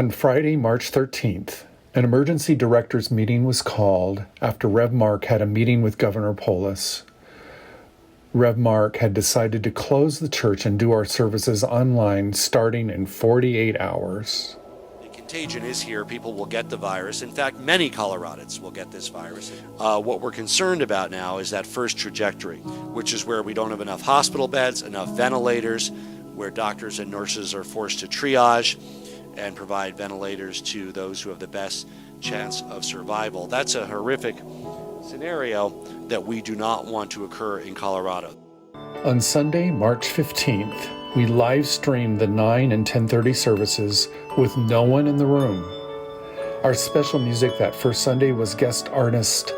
On Friday, March 13th, an emergency directors meeting was called after Rev Mark had a meeting with Governor Polis. Rev Mark had decided to close the church and do our services online starting in 48 hours. The contagion is here. People will get the virus. In fact, many Coloradans will get this virus. What we're concerned about now is that first trajectory, which is where we don't have enough hospital beds, enough ventilators, where doctors and nurses are forced to triage and provide ventilators to those who have the best chance of survival. That's a horrific scenario that we do not want to occur in Colorado. On Sunday, March 15th, we live streamed the 9 and 10:30 services with no one in the room. Our special music that first Sunday was guest artist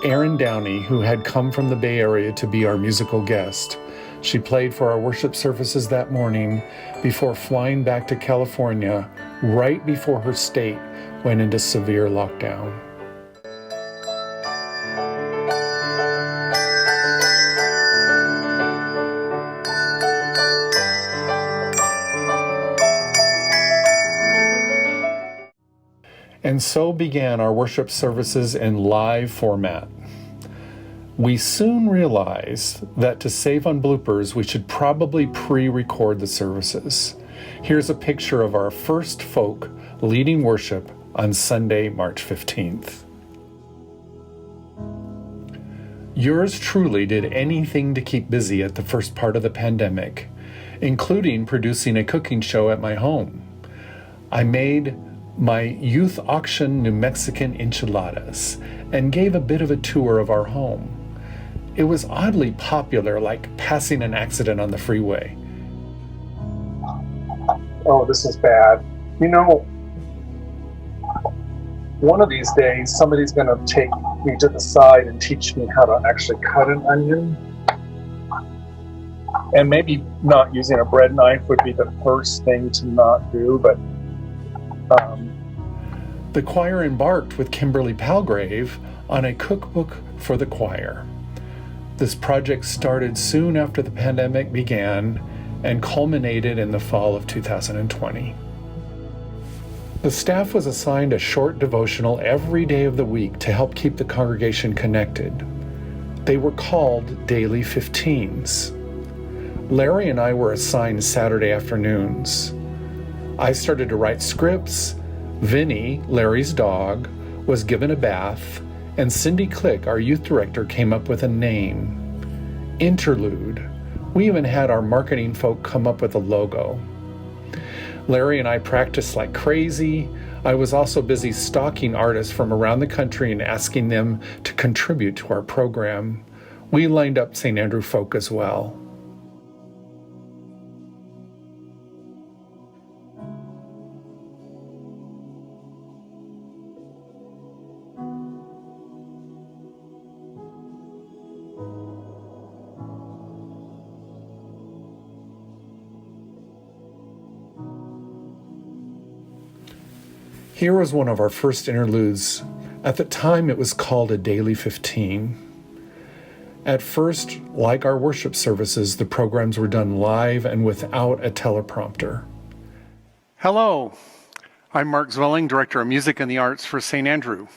Erin Downey, who had come from the Bay Area to be our musical guest. She played for our worship services that morning before flying back to California right before her state went into severe lockdown. And so began our worship services in live format. We soon realized that to save on bloopers, we should probably pre-record the services. Here's a picture of our first folk leading worship on Sunday, March 15th. Yours truly did anything to keep busy at the first part of the pandemic, including producing a cooking show at my home. I made my youth auction New Mexican enchiladas and gave a bit of a tour of our home. It was oddly popular, like passing an accident on the freeway. Oh, this is bad. You know, one of these days, somebody's going to take me to the side and teach me how to actually cut an onion. And maybe not using a bread knife would be the first thing to not do, but the choir embarked with Kimberly Palgrave on a cookbook for the choir. This project started soon after the pandemic began and culminated in the fall of 2020. The staff was assigned a short devotional every day of the week to help keep the congregation connected. They were called Daily 15s. Larry and I were assigned Saturday afternoons. I started to write scripts. Vinny, Larry's dog, was given a bath, and Cindy Click, our youth director, came up with a name, Interlude. We even had our marketing folk come up with a logo. Larry and I practiced like crazy. I was also busy stalking artists from around the country and asking them to contribute to our program. We lined up St. Andrew folk as well. Here was one of our first interludes. At the time, it was called a Daily 15. At first, like our worship services, the programs were done live and without a teleprompter. Hello, I'm Mark Zwelling, Director of Music and the Arts for St. Andrew.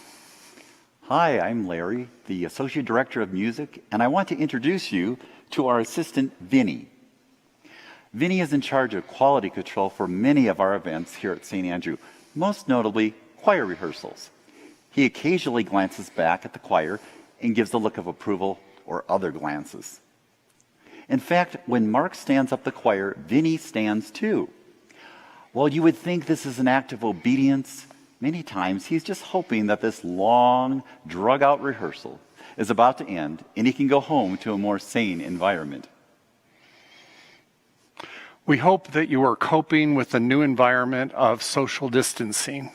Hi, I'm Larry, the Associate Director of Music, and I want to introduce you to our assistant, Vinny. Vinny is in charge of quality control for many of our events here at St. Andrew, most notably choir rehearsals. He occasionally glances back at the choir and gives a look of approval or other glances. In fact, when Mark stands up the choir, Vinny stands too. While you would think this is an act of obedience, many times he's just hoping that this long, drug-out rehearsal is about to end and he can go home to a more sane environment. We hope that you are coping with the new environment of social distancing.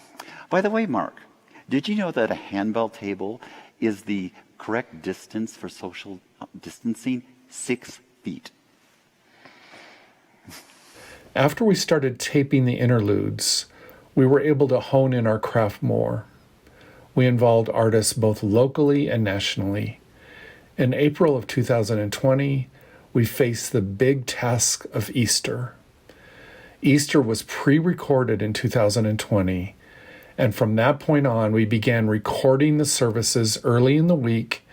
By the way, Mark, did you know that a handbell table is the correct distance for social distancing? 6 feet. After we started taping the interludes, we were able to hone in our craft more. We involved artists both locally and nationally. In April of 2020, we faced the big task of Easter. Easter was pre-recorded in 2020, and from that point on, we began recording the services early in the week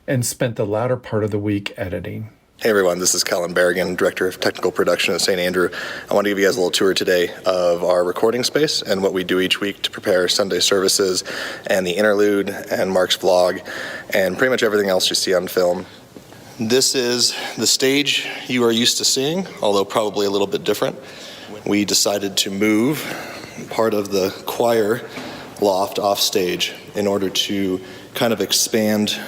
and spent the latter part of the week editing. Hey everyone, this is Colin Berrigan, Director of Technical Production at St. Andrew. I want to give you guys a little tour today of our recording space and what we do each week to prepare Sunday services and the interlude and Mark's vlog and pretty much everything else you see on film. This is the stage you are used to seeing, although probably a little bit different. We decided to move part of the choir loft off stage in order to kind of expand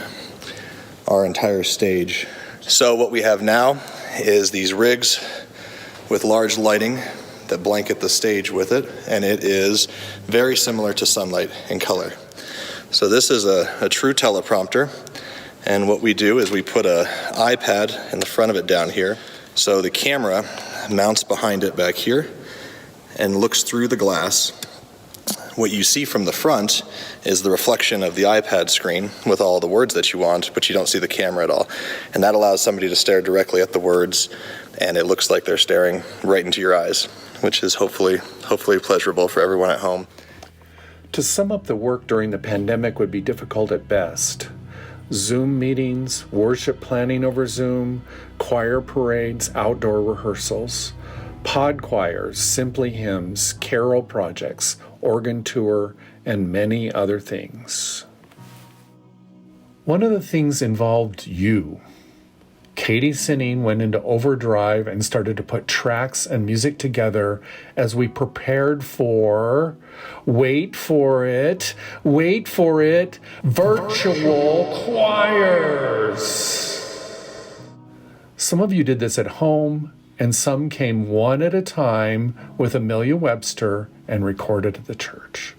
our entire stage. So what we have now is these rigs with large lighting that blanket the stage with it, and it is very similar to sunlight in color. So this is a true teleprompter, and what we do is we put an iPad in the front of it down here. So the camera mounts behind it back here and looks through the glass. What you see from the front is the reflection of the iPad screen with all the words that you want, but you don't see the camera at all. And that allows somebody to stare directly at the words, and it looks like they're staring right into your eyes, which is hopefully pleasurable for everyone at home. To sum up the work during the pandemic would be difficult at best. Zoom meetings, worship planning over Zoom, choir parades, outdoor rehearsals, pod choirs, simply hymns, carol projects, organ tour, and many other things. One of the things involved you. Katie Sinning went into overdrive and started to put tracks and music together as we prepared for, wait for it, virtual choirs. Some of you did this at home, and some came one at a time with Amelia Webster and recorded at the church.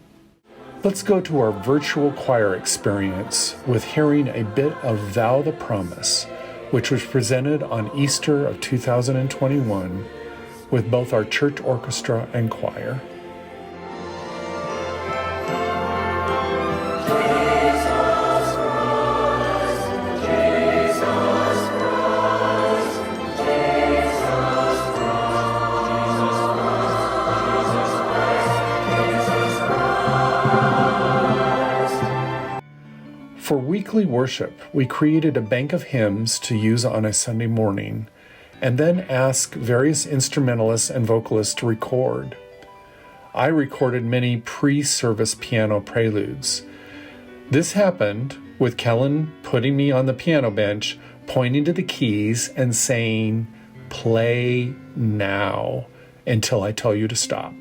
Let's go to our virtual choir experience with hearing a bit of Thou the Promise, which was presented on Easter of 2021 with both our church orchestra and choir. For weekly worship, we created a bank of hymns to use on a Sunday morning, and then asked various instrumentalists and vocalists to record. I recorded many pre-service piano preludes. This happened with Kellen putting me on the piano bench, pointing to the keys and saying, "Play now," until I tell you to stop.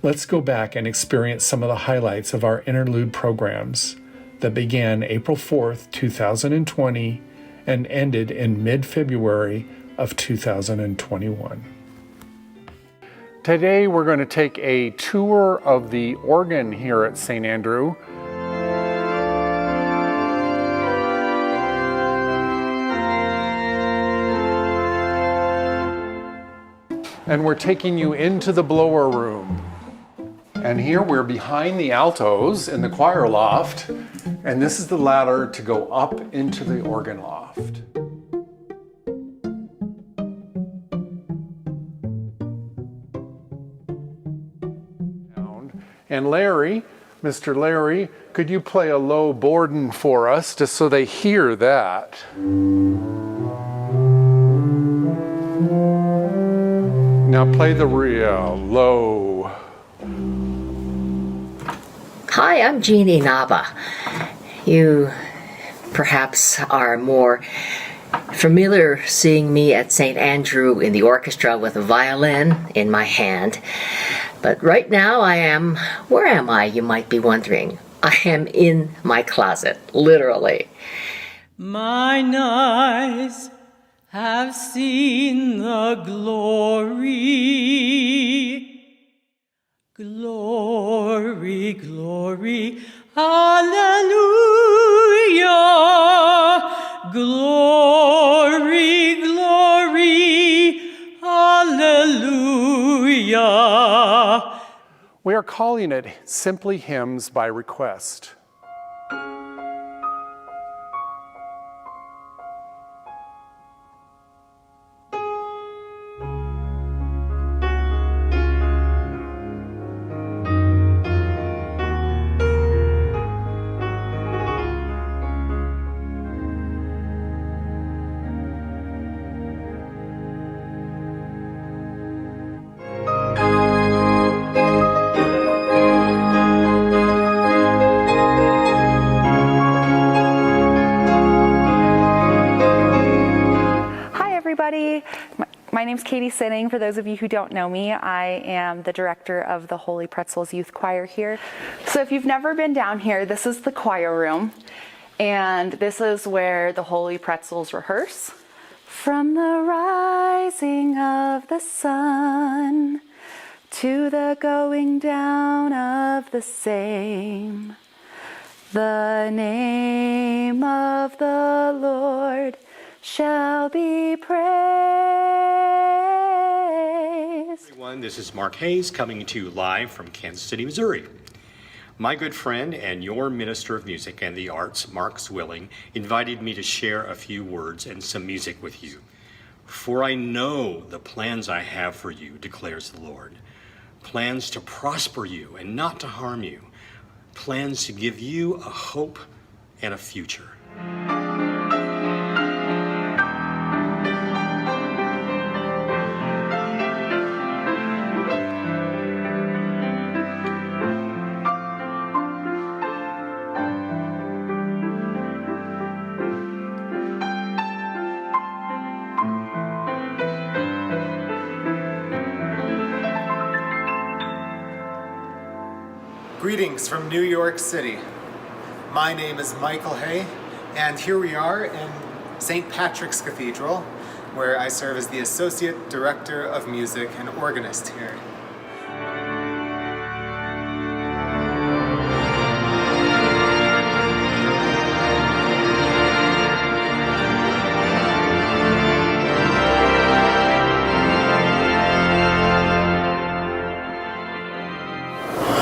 Let's go back and experience some of the highlights of our interlude programs that began April 4th, 2020 and ended in mid-February of 2021. Today we're going to take a tour of the organ here at St. Andrew. And we're taking you into the blower room. And here we're behind the altos in the choir loft, and this is the ladder to go up into the organ loft. And Larry, Mr. Larry, could you play a low Borden for us, just so they hear that? Now play the real low. Hi, I'm Jeannie Nava. You perhaps are more familiar seeing me at St. Andrew in the orchestra with a violin in my hand. But right now where am I, you might be wondering? I am in my closet, literally. Mine eyes have seen the glory. Glory, glory, hallelujah. Glory, glory, hallelujah. We are calling it Simply Hymns by Request. name's Katie Sinning. For those of you who don't know me, I am the director of the Holy Pretzels Youth Choir here. So if you've never been down here, this is the choir room, and this is where the Holy Pretzels rehearse. From the rising of the sun to the going down of the same, the name of the Lord shall be praised. Everyone, this is Mark Hayes coming to you live from Kansas City, Missouri. My good friend and your minister of music and the arts, Mark Zwilling, invited me to share a few words and some music with you. For I know the plans I have for you, declares the Lord. Plans to prosper you and not to harm you. Plans to give you a hope and a future. Greetings from New York City. My name is Michael Hay, and here we are in St. Patrick's Cathedral, where I serve as the Associate Director of Music and organist here.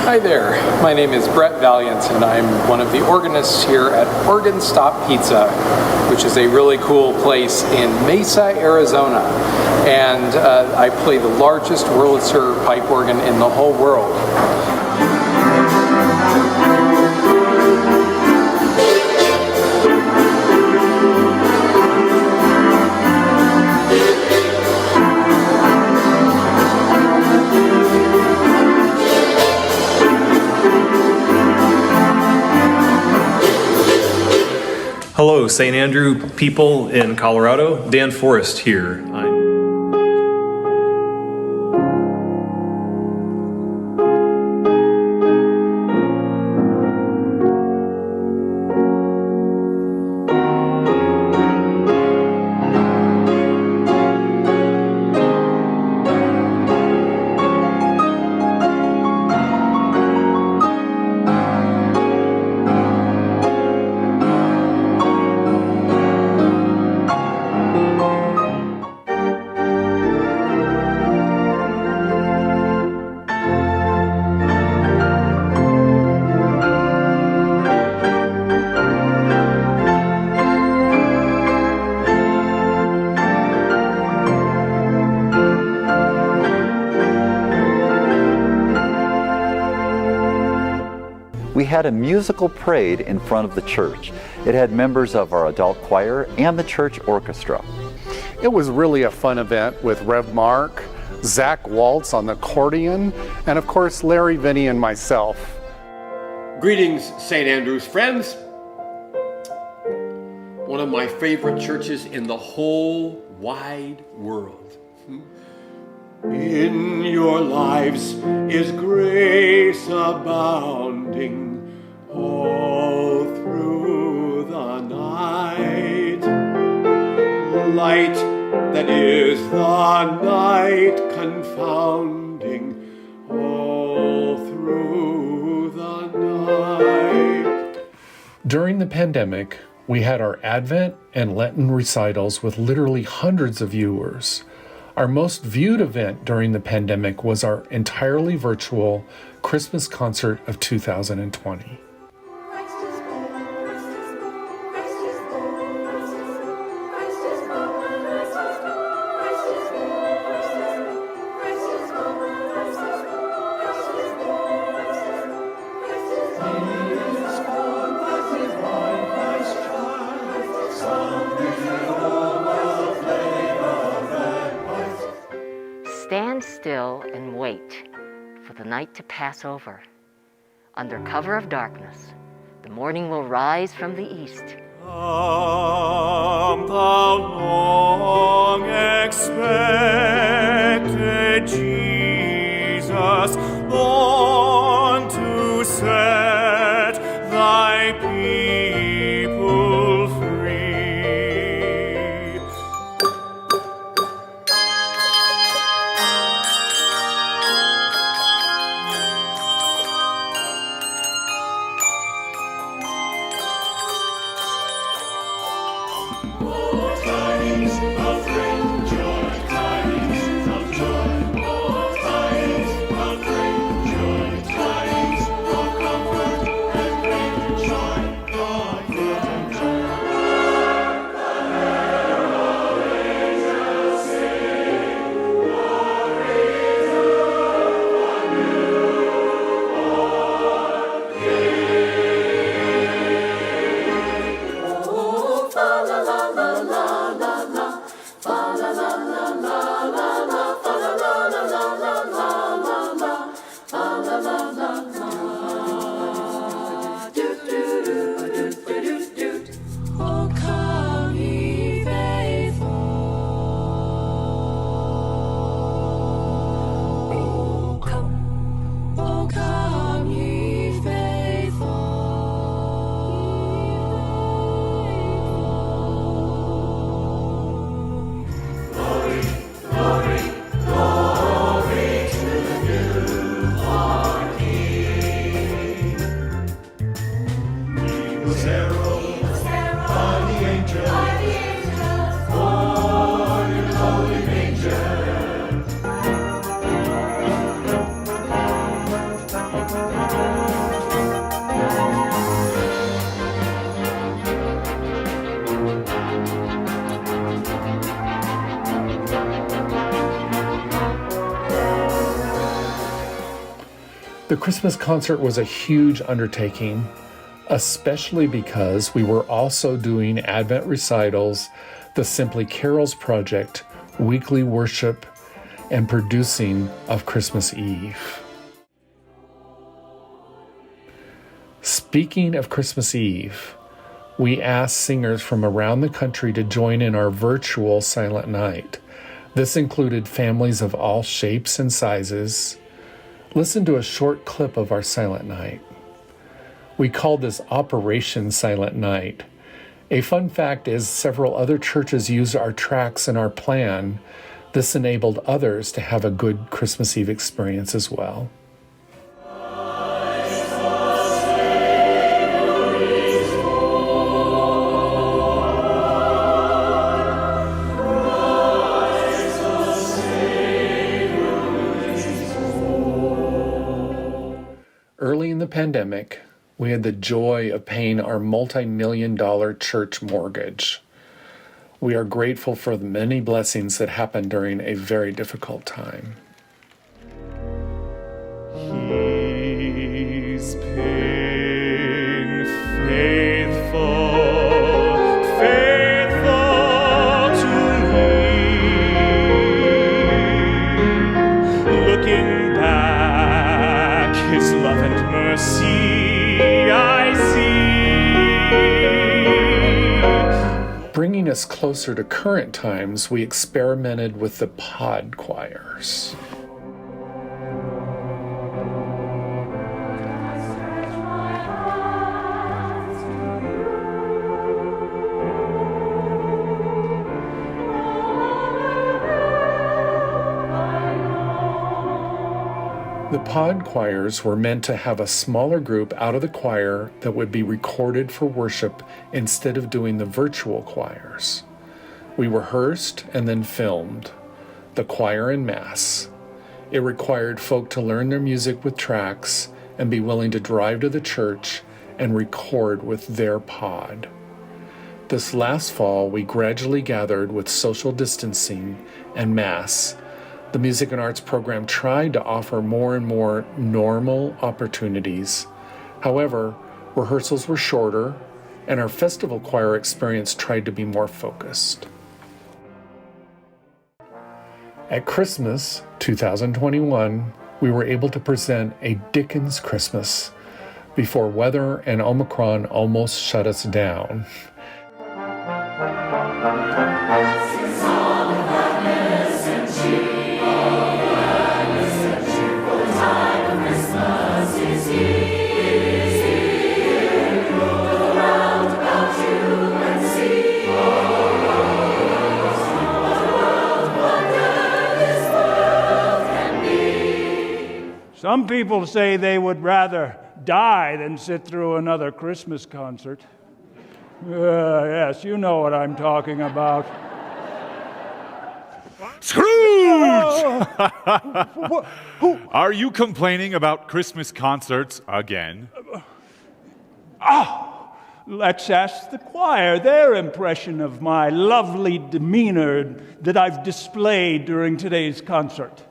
Hi there, my name is Brett Valiant and I'm one of the organists here at Organ Stop Pizza, which is a really cool place in Mesa, Arizona. And I play the largest Wurlitzer pipe organ in the whole world. Hello, St. Andrew people in Colorado. Dan Forrest here. We had a musical parade in front of the church. It had members of our adult choir and the church orchestra. It was really a fun event with Rev Mark, Zach Waltz on the accordion, and of course Larry, Vinny, and myself. Greetings, St. Andrew's friends. One of my favorite churches in the whole wide world. In your lives is grace abounding all through the night. Light that is the night confounding all through the night. During the pandemic, we had our Advent and Lenten recitals with literally hundreds of viewers. Our most viewed event during the pandemic was our entirely virtual Christmas concert of 2020. Stand still and wait for the night to pass over. Under cover of darkness, the morning will rise from the east. Come, thou long expected Jesus, born to set thy people free. Tidings of great joy, tidings of joy. Oh, tidings of great joy, tidings of comfort and great joy. Comfort and joy. The herald angels sing, glory to the newborn King. Oh, fa la la la la la la, fa la la la la la la, fa la la la la la la la la, fa la la la la. Do do do do do do. Oh, come ye faithful. Oh, come ye faithful. Glory, glory, glory to the newborn King. He was heralded by the angels, born in holy manger. The Christmas concert was a huge undertaking, especially because we were also doing Advent recitals, the Simply Carols project, weekly worship, and producing of Christmas Eve. Speaking of Christmas Eve, we asked singers from around the country to join in our virtual Silent Night. This included families of all shapes and sizes. Listen to a short clip of our Silent Night. We called this Operation Silent Night. A fun fact is several other churches used our tracks in our plan. This enabled others to have a good Christmas Eve experience as well. Early in the pandemic, we had the joy of paying our multi-million-dollar church mortgage. We are grateful for the many blessings that happened during a very difficult time. He's been faithful, faithful to me. Looking back, his love and mercy I see. Bringing us closer to current times, we experimented with the pod choirs. The pod choirs were meant to have a smaller group out of the choir that would be recorded for worship instead of doing the virtual choirs. We rehearsed and then filmed the choir and mass. It required folk to learn their music with tracks and be willing to drive to the church and record with their pod. This last fall, we gradually gathered with social distancing and mass. The Music and Arts program tried to offer more and more normal opportunities. However, rehearsals were shorter, and our festival choir experience tried to be more focused. At Christmas 2021, we were able to present a Dickens Christmas before weather and Omicron almost shut us down. Some people say they would rather die than sit through another Christmas concert. Yes, you know what I'm talking about. Scrooge! Are you complaining about Christmas concerts again? Let's ask the choir their impression of my lovely demeanor that I've displayed during today's concert.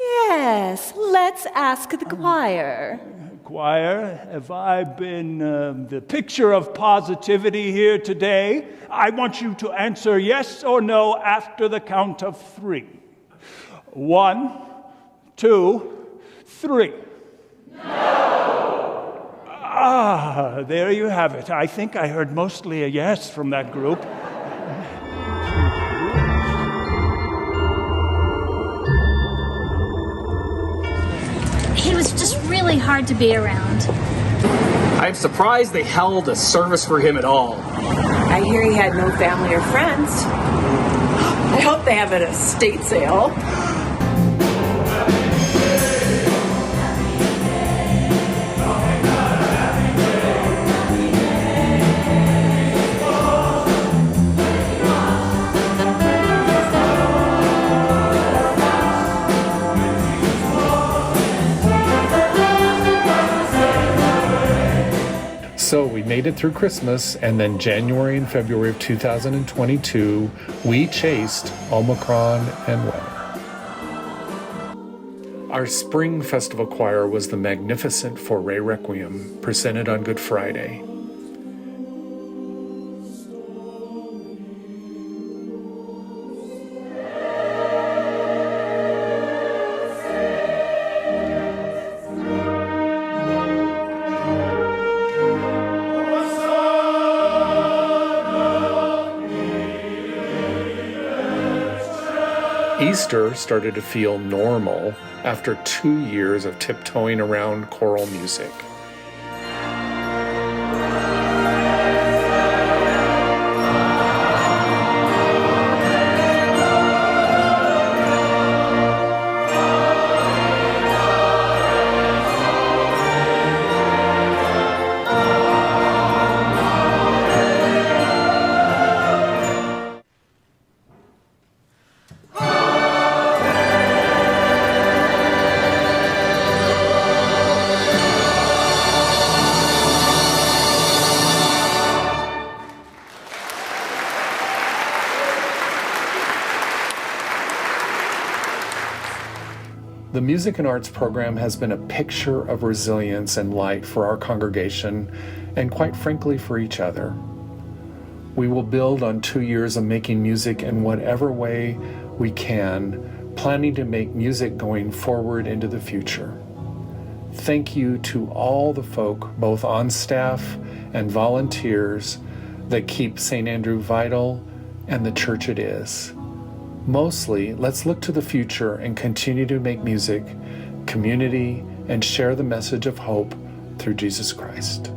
Yes, let's ask the choir. Choir, have I been the picture of positivity here today? I want you to answer yes or no after the count of 3. 1, 2, 3. No! There you have it. I think I heard mostly a yes from that group. He was just really hard to be around. I'm surprised they held a service for him at all. I hear he had no family or friends. I hope they have an estate sale. So we made it through Christmas, and then January and February of 2022, we chased Omicron and weather. Our spring festival choir was the magnificent Foray Requiem, presented on Good Friday. Easter started to feel normal after 2 years of tiptoeing around choral music. The Music and Arts program has been a picture of resilience and light for our congregation, and quite frankly for each other. We will build on 2 years of making music in whatever way we can, planning to make music going forward into the future. Thank you to all the folk, both on staff and volunteers, that keep St. Andrew vital and the church it is. Mostly, let's look to the future and continue to make music, community, and share the message of hope through Jesus Christ.